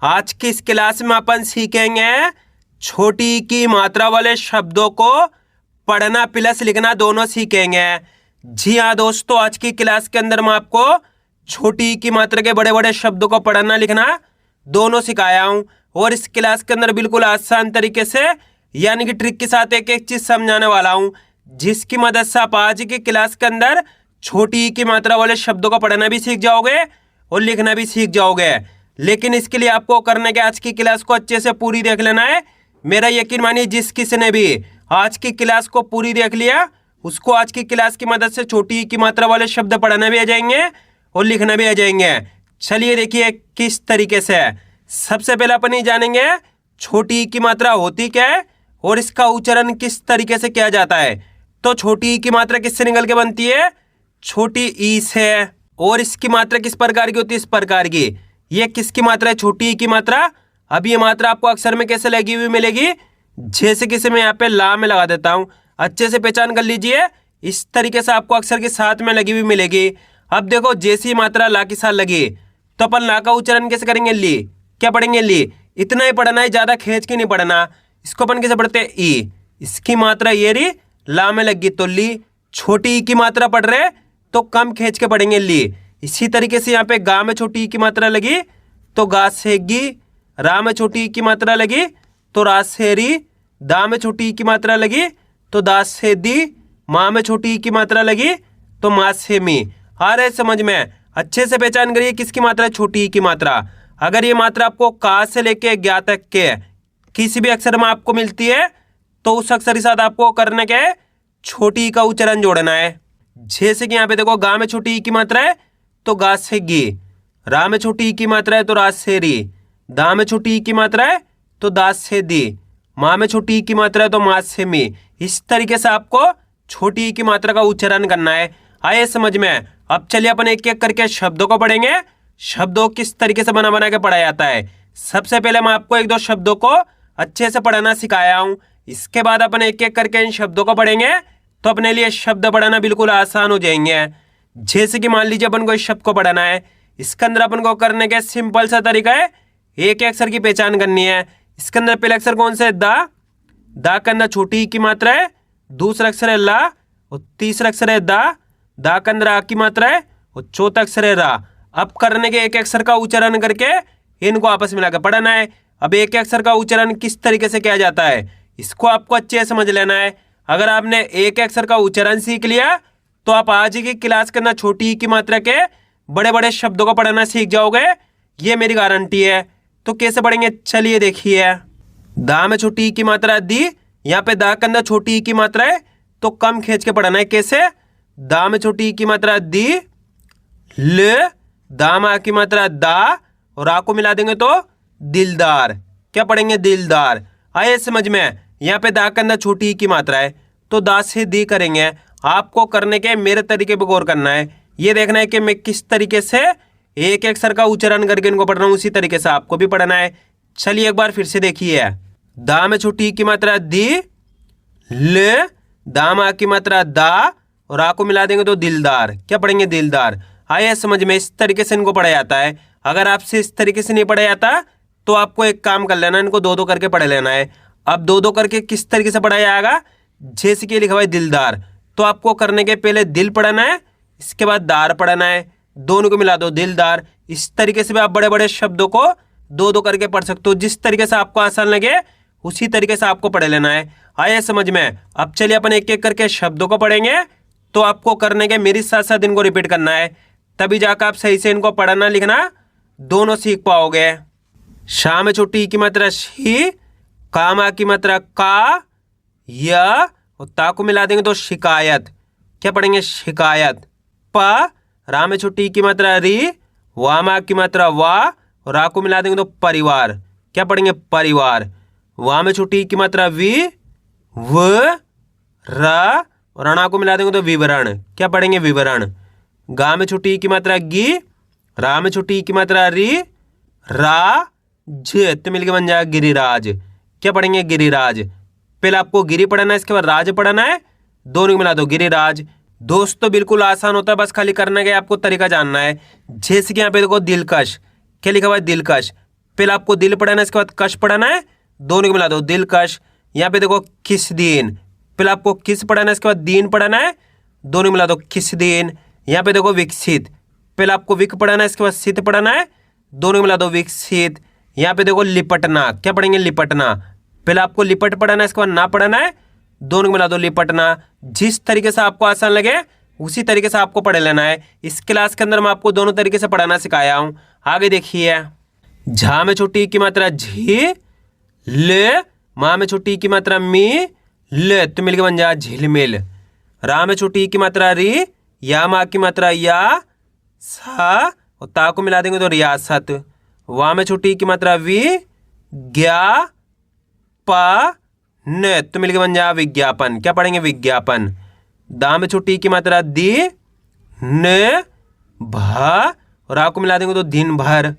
आज की इस क्लास में अपन सीखेंगे छोटी ई की मात्रा वाले शब्दों को पढ़ना प्लस लिखना दोनों सीखेंगे। जी हाँ दोस्तों, आज की क्लास के अंदर मैं आपको छोटी ई की मात्रा के बड़े बड़े शब्दों को पढ़ना लिखना दोनों सिखाया हूँ और इस क्लास के अंदर बिल्कुल आसान तरीके से यानी कि ट्रिक के साथ एक एक चीज समझाने वाला हूँ, जिसकी मदद से आप आज की क्लास के अंदर छोटी ई की मात्रा वाले शब्दों को पढ़ना भी सीख जाओगे और लिखना भी सीख जाओगे। लेकिन इसके लिए आपको करने के आज की क्लास को अच्छे से पूरी देख लेना है। मेरा यकीन मानिए जिस किसी ने भी आज की क्लास को पूरी देख लिया उसको आज की क्लास की मदद से छोटी ई की मात्रा वाले शब्द पढ़ना भी आ जाएंगे और लिखना भी आ जाएंगे। चलिए देखिए किस तरीके से। सबसे पहले अपन ये जानेंगे छोटी ई की मात्रा होती क्या है और इसका उच्चारण किस तरीके से किया जाता है। तो छोटी ई की मात्रा किससे निकल के बनती है? छोटी ई से। और इसकी मात्रा किस प्रकार की होती है? इस प्रकार की। ये किसकी मात्रा है? छोटी ई की मात्रा। अब ये मात्रा आपको अक्षर में कैसे लगी हुई मिलेगी? जैसे किसी मैं यहाँ पे ला में लगा देता हूँ, अच्छे से पहचान कर लीजिए। इस तरीके से आपको अक्षर के साथ में लगी हुई मिलेगी। अब देखो जैसी मात्रा ला के साथ लगी तो अपन ला का उच्चारण कैसे करेंगे? ली। क्या पढ़ेंगे? ली। इतना ही पढ़ना है, ज्यादा खींच के नहीं पढ़ना। इसको अपन कैसे पढ़ते हैं? ई। इसकी मात्रा ये रही, ला में लगी तो ली। छोटी ई की मात्रा पढ़ रहे तो कम खींच के पढ़ेंगे, ली। इसी तरीके से यहाँ पे गा में छोटी ई की मात्रा लगी तो गा से गी। रा में छोटी ई की मात्रा लगी तो रा से री। दा में छोटी ई की मात्रा लगी तो दा से दी। माँ में छोटी ई की मात्रा लगी तो माँ से मी। आ रहे समझ में? अच्छे से पहचान करिए किसकी मात्रा? छोटी ई की मात्रा। अगर ये मात्रा आपको का से लेके ज्ञा तक के किसी भी अक्षर में आपको मिलती है तो उस अक्षर के साथ आपको करने के छोटी ई का उच्चारण जोड़ना है। जैसे कि यहाँ पे देखो गा में छोटी ई की मात्रा है तो गा से गी। रा में छोटी ई की मात्रा है तो रा से री। दा में छोटी ई की मात्रा है तो दा से दी। माँ में छोटी ई की मात्रा है तो माँ से मी। इस तरीके से आपको छोटी ई की मात्रा का उच्चारण करना है। आइए समझ में। अब चलिए अपन एक एक करके शब्दों को पढ़ेंगे। शब्दों किस तरीके से बना बना के पढ़ा जाता है। सबसे पहले मैं आपको एक दो शब्दों को अच्छे से पढ़ना सिखाया हूँ। इसके बाद अपन एक एक करके इन शब्दों को पढ़ेंगे तो अपने लिए शब्द पढ़ना बिल्कुल आसान हो जाएंगे। जैसे कि मान लीजिए अपन को इस शब्द को पढ़ना है, इसके अंदर अपन को करने का सिंपल सा तरीका है, एक एक अक्षर की पहचान करनी है। इसके अंदर पहला अक्षर कौन सा है? दा। दा के अंदर छोटी ई की मात्रा है। दूसरा अक्षर है ला और तीसरा अक्षर है दा। दा के अंदर आ की मात्रा है और चौथा अक्षर है रा। अब करने के एक अक्षर का उच्चारण करके इनको आपस में मिलाकर पढ़ना है। अब एक अक्षर का उच्चारण किस तरीके से किया जाता है इसको आपको अच्छे से समझ लेना है। अगर आपने एक अक्षर का उच्चारण सीख लिया तो आप आज की क्लास करना छोटी ई की मात्रा के बड़े बड़े शब्दों को पढ़ना सीख जाओगे, ये मेरी गारंटी है। तो कैसे पढ़ेंगे चलिए देखिए। दा में छोटी ई की मात्रा दी। यहाँ पे दा के अंदर छोटी ई की मात्रा है तो कम खींच के पढ़ना है। कैसे? दा में छोटी ई की मात्रा दी। ल। दा में आ की मात्रा दा और आ को मिला देंगे तो दिलदार। क्या पढ़ेंगे? दिलदार। आइए समझ में। यहाँ पे दा के अंदर छोटी ई की मात्रा है तो दा से दी करेंगे। आपको करने के मेरे तरीके पे गौर करना है। ये देखना है कि मैं किस तरीके से एक एक अक्षर का उच्चारण करके इनको पढ़ रहा हूँ, उसी तरीके से आपको भी पढ़ना है। चलिए एक बार फिर से देखिए। दा में छोटी ई की मात्रा दी। ल। दा में आ की मात्रा दा और आ को मिला देंगे तो दिलदार। क्या पढ़ेंगे? दिलदार। आइए समझ में। इस तरीके से इनको पढ़ा जाता है। अगर आपसे इस तरीके से नहीं पढ़ा जाता तो आपको एक काम कर लेना, इनको दो दो करके पढ़ लेना है। अब दो दो करके किस तरीके से पढ़ा जाएगा? जैसे कि लिखा हुआ है दिलदार, तो आपको करने के पहले दिल पढ़ना है, इसके बाद दार पढ़ना है। दोनों को मिला दो दिलदार। इस तरीके से भी आप बड़े बड़े शब्दों को दो दो करके पढ़ सकते हो। जिस तरीके से आपको आसान लगे उसी तरीके से आपको पढ़ लेना है। आइए समझ में। अब चलिए अपन एक एक करके शब्दों को पढ़ेंगे तो आपको करने के मेरे साथ साथ इनको रिपीट करना है, तभी जाकर आप सही से इनको पढ़ना लिखना दोनों सीख पाओगे। शा में छोटी ई की मात्रा शी। का में आ की मात्रा का। या और ता को मिला देंगे तो शिकायत। क्या पढ़ेंगे? शिकायत। प। रा में छोटी ई की मात्रा री। वा में आ की मात्रा वा और रा को मिला देंगे तो परिवार। क्या पढ़ेंगे? परिवार। वा में छोटी ई की मात्रा वी। व। रा और रणा को मिला देंगे तो विवरण। क्या पढ़ेंगे? विवरण। गा में छोटी ई की मात्रा गी। रा में छोटी ई की मात्रा री। रा ज तो मिलकर बन जाएगा गिरिराज। क्या पढ़ेंगे? गिरिराज। पहले आपको गिरी पढ़ना है, इसके बाद राज पढ़ना है। दोनों को मिला दो गिरिराज। दोस्तों बिल्कुल आसान होता है, बस खाली करने का आपको तरीका जानना है। जैसे कि यहाँ पे देखो दिलकश। क्या लिखा हुआ है? दिलकश। पहले आपको दिल पढ़ाना है, इसके बाद कश पढ़ाना है, दोनों को मिला दो दिलकश। यहाँ पे देखो किस दिन, पहले आपको किस पढ़ाना है, इसके बाद दीन पढ़ाना है, दोनों मिला दो किस दिन। यहाँ पे देखो विकसित, पहले आपको विक पढ़ाना है, इसके बाद सित पढ़ाना है, दोनों मिला दो विकसित। यहाँ पे देखो लिपटना, क्या पढ़ेंगे लिपटना, पहले आपको लिपट पढ़ाना है, इसके बाद ना पढ़ाना है, दोनों मिला दो लिपटना। जिस तरीके से आपको आसान लगे उसी तरीके से आपको पढ़ लेना है। इस क्लास के अंदर मैं आपको दोनों तरीके से पढ़ाना सिखाया हूँ। आगे देखिए, झा में छोटी की मात्रा झी, ले, माँ में छोटी की मात्रा मी, ले, तो मिलके बन जा झिलमिल। रा में छोटी की मात्रा री, या माँ की मात्रा या, सा और ता को मिला देंगे तो रियासत। वा में छोटी की मात्रा वी, ज्ञा, पा, न, तो मिलके बन जा विज्ञापन, क्या पढ़ेंगे विज्ञापन। दा में छोटी की मात्रा दी, न, भा और आ को मिला देंगे तो दिन भर।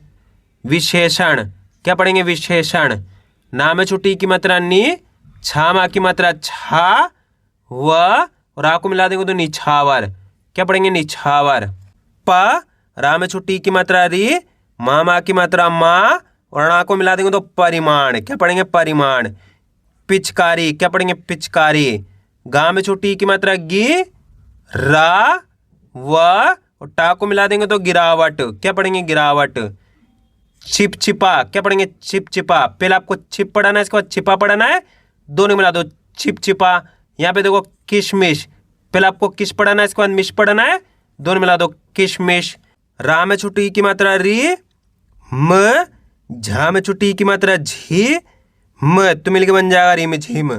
विशेषण, क्या पढ़ेंगे विशेषण। ना में छोटी की मात्रा नी, छा माँ की मात्रा छा, व और आ को मिला देंगे तो निछावर, क्या पढ़ेंगे निछावर। प, रा में छोटी की मात्रा री, माँ की मात्रा माँ और आ को मिला देंगे तो परिमाण, क्या पढ़ेंगे परिमाण। पिचकारी, क्या पढ़ेंगे पिचकारी। गा में छोटी की मात्रा गी, रा, व और टा को मिला देंगे तो गिरावट, क्या पढ़ेंगे गिरावट। चिपचिपा, क्या पढ़ेंगे चिपचिपा, पहले आपको छिप पढ़ाना है, इसके बाद छिपा पढ़ाना है, दोनों मिला दो चिपचिपा। यहाँ पे देखो किशमिश, पहले आपको किश पढ़ाना है, इसके बाद मिश पढ़ाना है, दोनों मिला दो किशमिश। रा में छुट्टी की मात्रा री, म, झा में छुट्टी की मात्रा झी, म, तो मिलके बन जाएगा रिम झिम।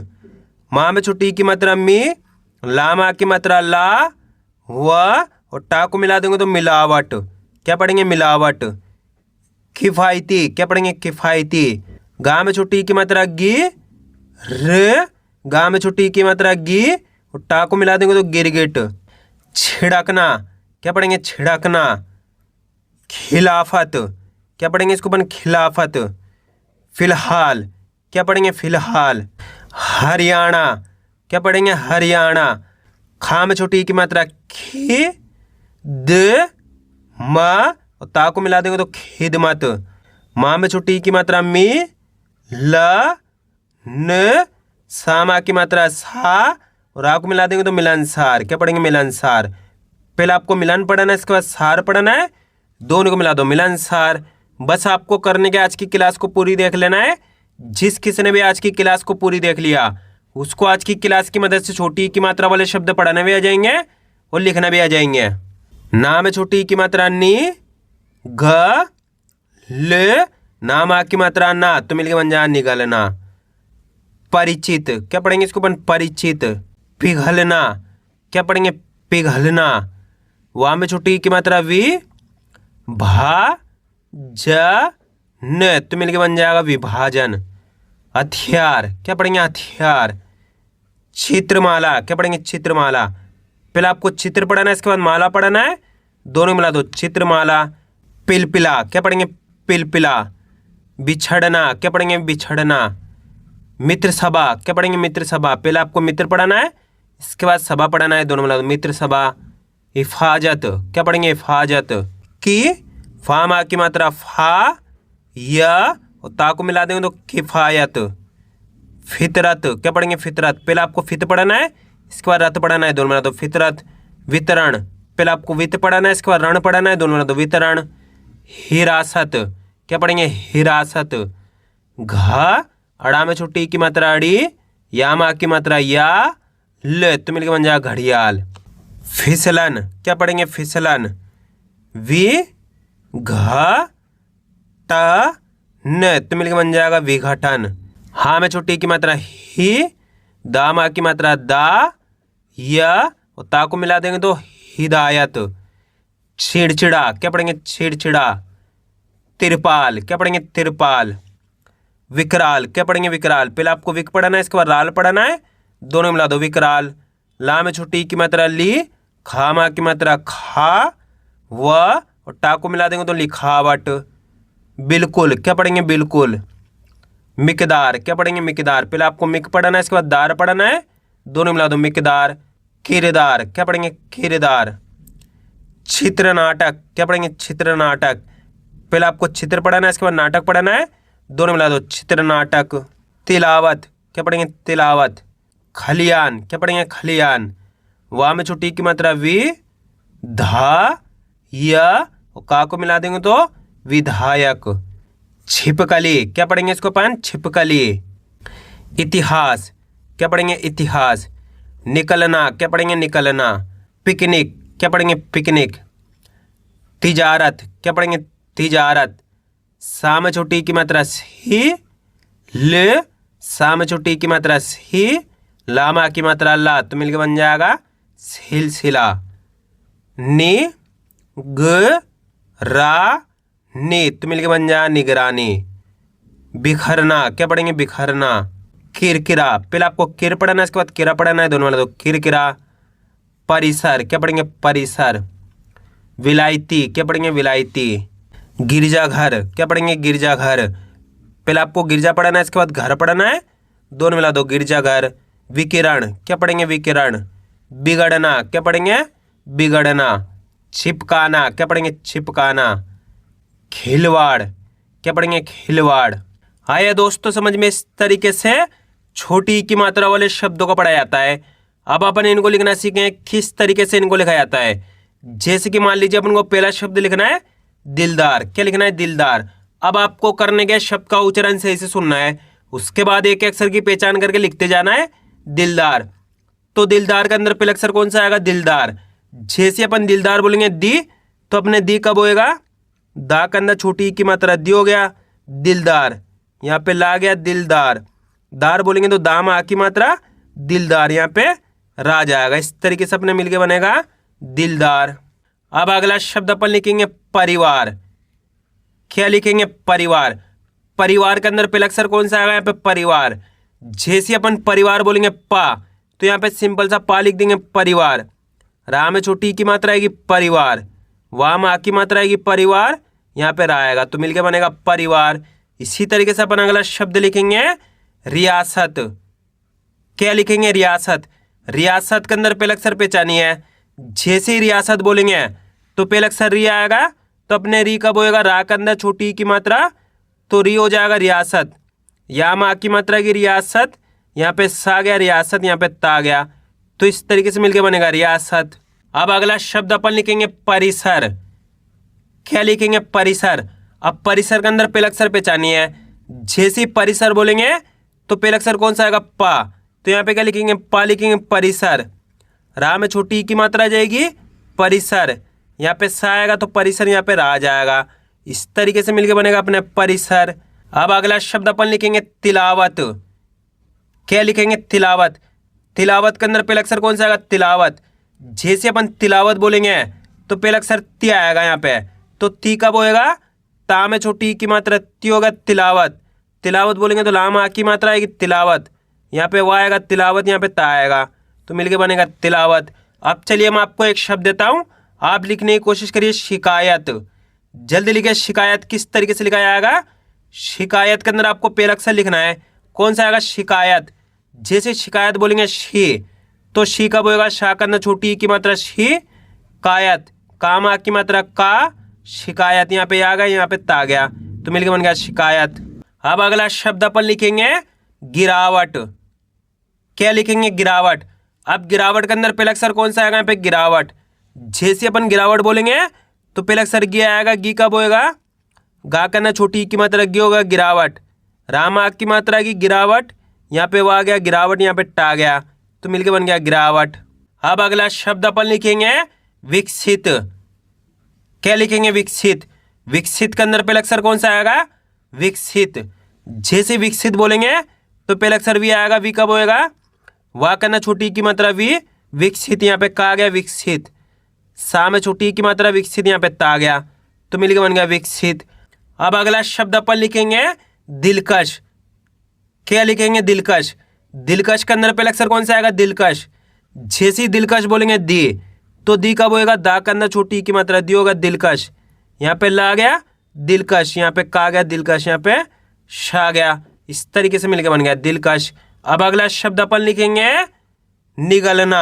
माँ में छुट्टी की मात्रा मी, ला माँ की मात्रा ला, व और टा को मिला देंगे तो मिलावट, क्या पढ़ेंगे मिलावट। किफायती, क्या पढ़ेंगे किफायती। गा में छुट्टी की मात्रा गी, र, गा में छुट्टी की मात्रा गी और टा को मिला देंगे तो गिरगिट। छिड़कना, क्या पढ़ेंगे छिड़कना। खिलाफत, क्या पढ़ेंगे इसको बन खिलाफत। फिलहाल, क्या पढ़ेंगे फिलहाल। हरियाणा, क्या पढ़ेंगे हरियाणा। खा में छोटी की मात्रा खी, द, मा और ता को मिला देंगे तो खिदमत। माँ में छोटी की मात्रा मी, ल, न, सा माँ की मात्रा सा और आ को मिला देंगे तो मिलनसार, क्या पढ़ेंगे मिलनसार। पहले आपको मिलन पढ़ना है, इसके बाद सार पढ़ना है, दोनों को मिला दो मिलनसार। बस आपको करने के आज की क्लास को पूरी देख लेना है। जिस किसी ने भी आज की क्लास को पूरी देख लिया उसको आज की क्लास की मदद से छोटी की मात्रा वाले शब्द पढ़ाने भी आ जाएंगे और लिखना भी आ जाएंगे। ना में छोटी की मात्रा नी, घ, ल, ना माँ की मात्रा ना, तो मिलके बन जाए निगलना। परिचित, क्या पढ़ेंगे इसको बन परिचित। पिघलना, क्या पढ़ेंगे पिघलना। वा में छोटी की मात्रा वी, भा, ज, न, तो मिलके बन जाएगा विभाजन। हथियार, क्या पढ़ेंगे हथियार। चित्रमाला, क्या पढ़ेंगे चित्रमाला। पहले आपको चित्र पढ़ाना है, इसके बाद माला पढ़ाना है, दोनों मिला दो चित्रमाला। पिलपिला, क्या पढ़ेंगे पिलपिला। बिछड़ना, क्या पढ़ेंगे बिछड़ना। मित्र सभा, क्या पढ़ेंगे मित्र सभा। पहले आपको मित्र पढ़ाना है, इसके बाद सभा पढ़ाना है, दोनों मिला दो मित्र सभा। हिफाजत, क्या पढ़ेंगे हिफाजत। की, फा माँ की मात्रा फा, या और ता को मिला देंगे तो किफायत। फितरत, क्या पढ़ेंगे फितरत। पहले आपको फित पढ़ाना है, इसके बाद रत पढ़ाना है, दोनों मिला दो फितरत। वितरण, पहले आपको वित्त पढ़ाना है, इसके बाद रण पढ़ाना है, दोनों मिला दो वितरण। हिरासत, क्या पढ़ेंगे हिरासत। घ, अड़ा में छुट्टी की मात्रा अड़ी, या माँ की मात्रा या, ल, तो मिलके बन जाएगा घड़ियाल। फिसलन, क्या पढ़ेंगे फिसलन। वि, घ, ट, न, तो मिलके बन जाएगा विघटन। हा में छुट्टी की मात्रा ही, दा माँ की मात्रा दा, या और ता को मिला देंगे तो हिदायत। चिड़चिड़ा, क्या पढ़ेंगे चिड़चिड़ा। तिरपाल, क्या पढ़ेंगे तिरपाल। विकराल, क्या पढ़ेंगे विकराल। पहले आपको विक पढ़ाना है, इसके बाद राल पढ़ाना है, दोनों मिला दो विकराल। ला में छुट्टी की मात्रा ली, खा माँ की मात्रा खा, व और टा को मिला देंगे तो लिखावट। बिल्कुल, क्या पढ़ेंगे बिल्कुल। मिकदार, क्या पढ़ेंगे मिकदार। पहले आपको मिक पढ़ाना है, इसके बाद दार पढ़ाना है, दोनों मिला दो मिकदार। किरदार, क्या पढ़ेंगे किरदार। चित्र नाटक, क्या पढ़ेंगे चित्र नाटक। पहले आपको चित्र पढ़ाना है, इसके बाद नाटक पढ़ाना है, दोनों मिला दो, चित्र नाटक। तिलावत, क्या पढ़ेंगे? तिलावत। खलियान, क्या पढ़ेंगे? खलियान। वाह में छोटी की मात्रा वी, धा, या, और का को मिला देंगे तो विधायक। छिपकली, क्या पढ़ेंगे इसको अपन? छिपकली। इतिहास, क्या पढ़ेंगे? इतिहास। निकलना, क्या पढ़ेंगे? निकलना। पिकनिक, क्या पढ़ेंगे? पिकनिक। तिजारत, क्या पढ़ेंगे? तिजारत। सा में छोटी की मात्रा सी, ल, सा में छोटी की मात्रा सी, लामा की मात्रा ला, तो मिलकर बन जाएगा सिलसिला। नि, ग, रा, नी, तो मिलकर बन जाएगा निगरानी। बिखरना, क्या पढ़ेंगे? बिखरना। किरकिरा, पहले आपको किर पढ़ना है, इसके बाद किरा पढ़ना है, दोनों वाला दो, किरकिरा। परिसर, क्या पढ़ेंगे? परिसर। विलायती, क्या पढ़ेंगे? विलायती। गिरजाघर, क्या पढ़ेंगे? गिरजाघर। पहले आपको गिरजा पढ़ना है, इसके बाद घर पढ़ना है, दोनों मिला दो, गिरजाघर। विकिरण, क्या पढ़ेंगे? विकिरण। बिगड़ना, क्या पढ़ेंगे? बिगड़ना। छिपकाना, क्या पढ़ेंगे? छिपकाना। खिलवाड़, क्या पढ़ेंगे? खिलवाड़। आया दोस्तों समझ में? इस तरीके से छोटी की मात्रा वाले शब्दों को पढ़ा जाता है। अब अपन इनको लिखना सीखें किस तरीके से इनको लिखा जाता है। जैसे कि मान लीजिए अपन को पहला शब्द लिखना है दिलदार, क्या लिखना है? दिलदार। अब आपको करने के शब्द का उच्चारण सही से सुनना है, उसके बाद एक अक्षर की पहचान करके लिखते जाना है दिलदार। तो दिलदार के अंदर पहला अक्षर कौन सा आएगा? दिलदार। जैसे अपन दिलदार बोलेंगे दी, तो अपने दी कब होएगा? दा के अंदर छोटी की मात्रा दी हो गया, दिलदार। यहाँ पे ला गया दिलदार। दार बोलेंगे तो दाम आ की मात्रा दिलदार, यहाँ पे रा जाएगा। इस तरीके से अपने मिलके बनेगा दिलदार। अब अगला शब्द अपन लिखेंगे परिवार। क्या लिखेंगे? परिवार। परिवार के अंदर पहला अक्षर कौन सा आएगा? यहाँ पे परिवार। जैसे अपन परिवार बोलेंगे पा, तो यहाँ पे सिंपल सा पा लिख देंगे परिवार। रा में छोटी की मात्रा आएगी परिवार, वाह में आ की मात्रा आएगी परिवार, यहाँ पे रा आएगा, तो मिलके बनेगा परिवार। इसी तरीके से अपन अगला शब्द लिखेंगे रियासत। क्या लिखेंगे? रियासत। रियासत के अंदर पहला अक्षर पहचानिए है। जैसे ही रियासत बोलेंगे तो पहला अक्षर री आएगा, तो अपने री कब होएगा? रा के अंदर छोटी की मात्रा, तो री हो जाएगा रियासत। या में आ की मात्रा की रियासत, यहाँ पे सा गया रियासत, यहाँ पे ता गया, तो इस तरीके से मिलके बनेगा रियासत। अब अगला शब्द अपन लिखेंगे परिसर। क्या लिखेंगे? परिसर। अब परिसर के अंदर पहला अक्षर पहचानिए है। जैसे परिसर बोलेंगे तो पहला अक्षर कौन सा आएगा? पा, तो यहाँ पे क्या लिखेंगे? पा लिखेंगे परिसर। रा में छोटी की मात्रा आ जाएगी परिसर, यहाँ पे सा आएगा तो परिसर, यहाँ पे रा आ जाएगा। इस तरीके से मिलके बनेगा अपने परिसर। अब अगला शब्द अपन लिखेंगे तिलावत। क्या लिखेंगे? तिलावत। तिलावत के अंदर पहला अक्षर कौन सा आएगा? तिलावत। जैसे अपन तिलावत बोलेंगे तो पहला अक्षर ती आएगा यहाँ पे, तो ती कब होएगा? ता में छोटी की मात्रा ती होगा तिलावत। तिलावत बोलेंगे तो लाम आ की मात्रा आएगी तिलावत, यहाँ पे वाह आएगा तिलावत, यहाँ पे ता आएगा, तो मिलके बनेगा तिलावत। अब चलिए मैं आपको एक शब्द देता हूँ, आप लिखने की कोशिश करिए शिकायत। जल्दी लिखिए शिकायत किस तरीके से लिखा जाएगा। शिकायत के अंदर आपको पहला अक्षर लिखना है, कौन सा आएगा? शिकायत। जैसे शिकायत बोलेंगे शी, तो शी कब होएगा? शा के अंदर छोटी की मात्रा शी, कायत, काम आ की मात्रा का, शिकायत, यहाँ पे आ गया, यहाँ पे ता गया, तो मिलकर बन गया शिकायत। अब अगला शब्द अपन लिखेंगे गिरावट। क्या लिखेंगे? गिरावट। अब गिरावट के अंदर पहला अक्षर कौन सा आएगा? यहाँ पे गिरावट। जैसे अपन गिरावट बोलेंगे तो पहला अक्षर गी आएगा, गी कब होएगा? गा के अंदर छोटी की मात्रा गी होगा गिरावट, राम आ की मात्रा की गिरावट, यहाँ पे वो आ गया गिरावट, यहाँ पे टा गया, तो मिलके बन गया गिरावट। अब अगला शब्द अपन लिखेंगे विकसित। क्या लिखेंगे? विकसित। विकसित के अंदर पहला अक्षर कौन सा आएगा? विकसित। जैसे विकसित बोलेंगे तो पहला अक्षर वी आएगा, वी कब होएगा? वाह करना छोटी की मात्रा वी, विकसित, यहाँ पे का गया विकसित, सा में छोटी की मात्रा विकसित, यहाँ पे ता गया, तो मिलके बन गया विकसित। अब अगला शब्द अपन लिखेंगे दिलकश। क्या लिखेंगे? दिलकश। दिलकश के अंदर पहला अक्षर कौन सा आएगा? दिलकश। जैसे ही दिलकश बोलेंगे दी, तो दी कब होएगा? दा के अंदर छोटी की मात्रा दी होगा दिलकश, यहाँ पे ला गया दिलकश, यहाँ पे का गया दिलकश, यहाँ पे शा गया, इस तरीके से मिलकर बन गया दिलकश। अब अगला शब्द अपन लिखेंगे निगलना।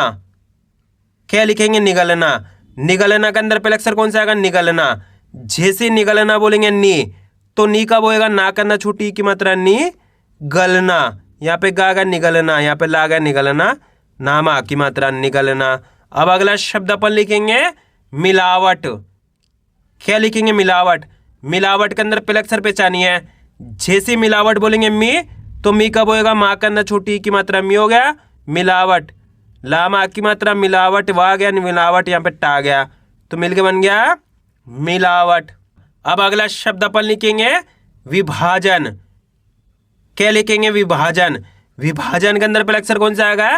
क्या लिखेंगे? निगलना। निगलना के अंदर पहला अक्षर कौन सा आएगा? निगलना। जैसे निगलना बोलेंगे नी, तो नी कब होएगा, ना करना छोटी की मात्रा नी गलना, यहाँ पे गा निगलना, यहाँ पे लागा निगलना, नामा की मात्रा निगलना। अब अगला शब्द अपन लिखेंगे मिलावट। क्या लिखेंगे, मिलावट। मिलावट के अंदर पहले अक्षर पहचानी है, जैसे मिलावट बोलेंगे मी, तो मी कब होएगा, माँ करना छोटी की मात्रा मी हो गया मिलावट, लामा की मात्रा मिलावट, वाह गया मिलावट, यहाँ पे टा गया, तो मिलके बन गया मिलावट। अब अगला शब्द अपन लिखेंगे विभाजन। क्या लिखेंगे, विभाजन। विभाजन के अंदर पहले अक्षर कौन सा आएगा,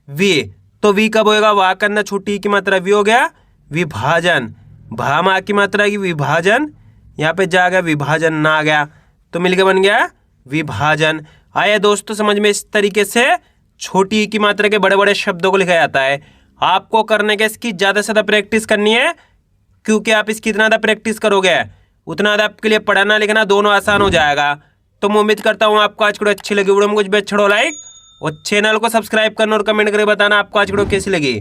वी, तो वी कब होएगा, वाह करना छोटी की मात्रा वी हो गया विभाजन, भा मा की मात्रा की विभाजन, यहाँ पे जा गया विभाजन, ना आ गया, तो मिलके बन गया विभाजन। आया दोस्तों समझ में, इस तरीके से छोटी की मात्रा के बड़े बड़े शब्दों को लिखा जाता है। आपको करने के इसकी ज़्यादा से ज़्यादा प्रैक्टिस करनी है, क्योंकि आप इसकी इतना ज़्यादा प्रैक्टिस करोगे उतना ज़्यादा आपके लिए पढ़ना लिखना दोनों आसान हो जाएगा। तो मैं उम्मीद करता हूँ आपको आज वीडियो अच्छी लगी। वीडियो में कुछ भी अच्छा हो लाइक और चैनल को सब्सक्राइब करना और कमेंट करके बताना आपको आज वीडियो कैसी लगी।